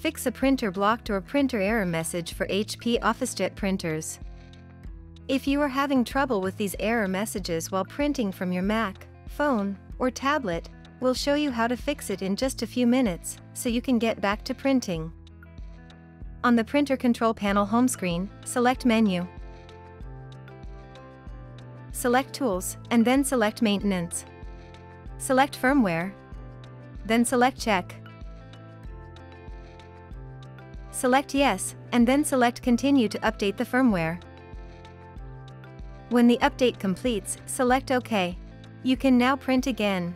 Fix a printer blocked or printer error message for HP OfficeJet printers. If you are having trouble with these error messages while printing from your Mac, phone, or tablet, we'll show you how to fix it in just a few minutes, so you can get back to printing. On the Printer Control Panel home screen, select Menu. Select Tools, and then select Maintenance. Select Firmware. Then select Check. Select Yes, and then select Continue to update the firmware. When the update completes, select OK. You can now print again.